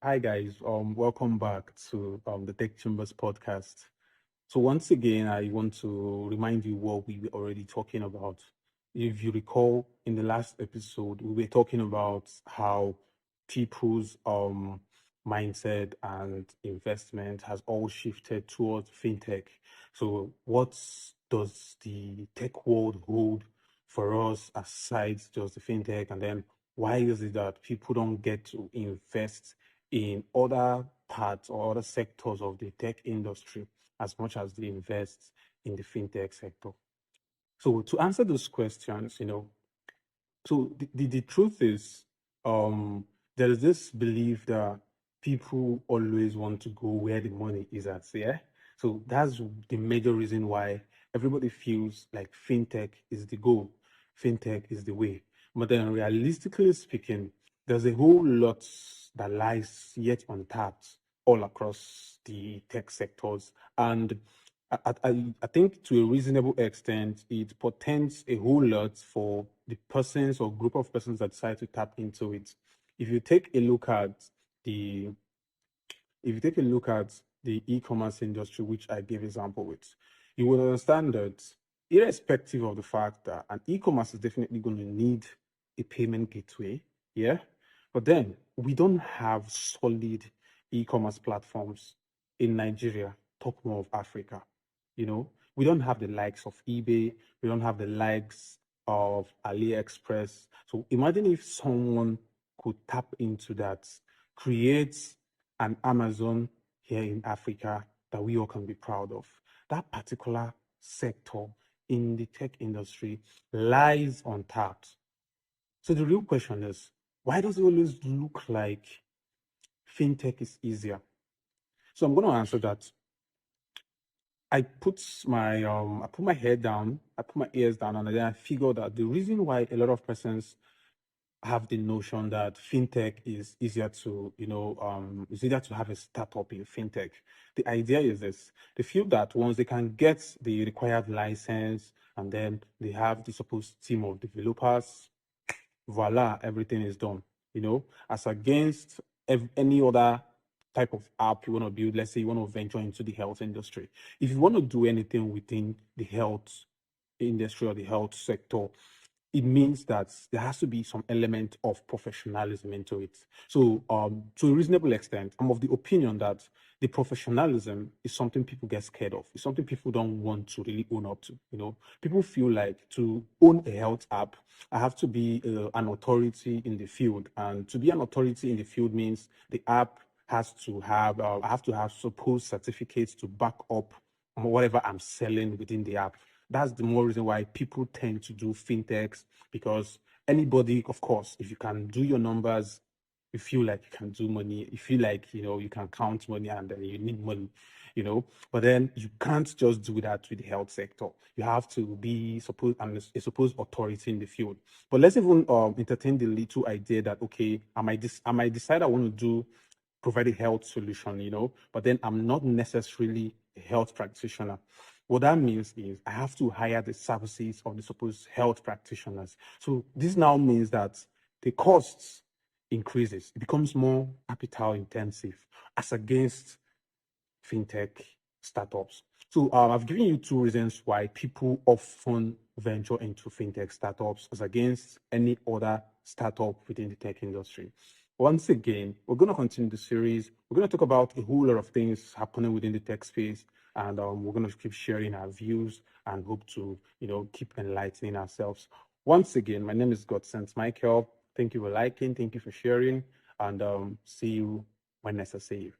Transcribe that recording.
Hi guys, welcome back to the Tech Chambers podcast. So once again, I want to remind you what we were already talking about. If you recall, in the last episode, we were talking about how people's mindset and investment has all shifted towards fintech. So what does the tech world hold for us aside just the fintech? And then why is it that people don't get to invest in other parts or other sectors of the tech industry as much as they invest in the fintech sector? So to answer those questions, so the truth is, there is this belief that people always want to go where the money is at. Yeah. So that's the major reason why everybody feels like fintech is the goal, fintech is the way. But then, realistically speaking, there's a whole lot that lies yet untapped all across the tech sectors, and I think to a reasonable extent, it portends a whole lot for the persons or group of persons that decide to tap into it. If you take a look at the if you take a look at the e-commerce industry, which I gave example with, you will understand that irrespective of the fact that an e-commerce is definitely going to need a payment gateway, yeah, but then we don't have solid e-commerce platforms in Nigeria, top more of Africa. We don't have the likes of eBay, we don't have the likes of AliExpress. So imagine if someone could tap into that, create an Amazon here in Africa that we all can be proud of. That particular sector in the tech industry lies untapped. So the real question is, why does it always look like fintech is easier? So I'm going to answer that. I put my head down, I put my ears down, and then I figured that the reason why a lot of persons have the notion that fintech is easier to, it's easier to have a startup in fintech. The idea is this: they feel that once they can get the required license and then they have the supposed team of developers, voila, everything is done. As against any other type of app you want to build. Let's say you want to venture into the health industry. If you want to do anything within the health industry or the health sector, it means that there has to be some element of professionalism into it. So, to a reasonable extent, I'm of the opinion that the professionalism is something people get scared of. It's something people don't want to really own up to. People feel like to own a health app, I have to be an authority in the field, and to be an authority in the field means the app has to have, I have to have supposed certificates to back up whatever I'm selling within the app. That's the more reason why people tend to do fintechs, because anybody, of course, if you can do your numbers, you feel like you can do money, you feel like you can count money and then you need money, but then you can't just do that with the health sector. You have to be supposed and a supposed authority in the field. But let's even entertain the little idea that, okay, I might decide I want to do provide a health solution, but then I'm not necessarily a health practitioner. What that means is I have to hire the services of the supposed health practitioners. So this now means that the costs increases. It becomes more capital intensive as against fintech startups. So I've given you two reasons why people often venture into fintech startups as against any other startup within the tech industry. Once again, we're going to continue the series. We're going to talk about a whole lot of things happening within the tech space, and we're going to keep sharing our views and hope to, keep enlightening ourselves. Once again, my name is Godsent Michael. Thank you for liking, thank you for sharing, and see you when next I see you.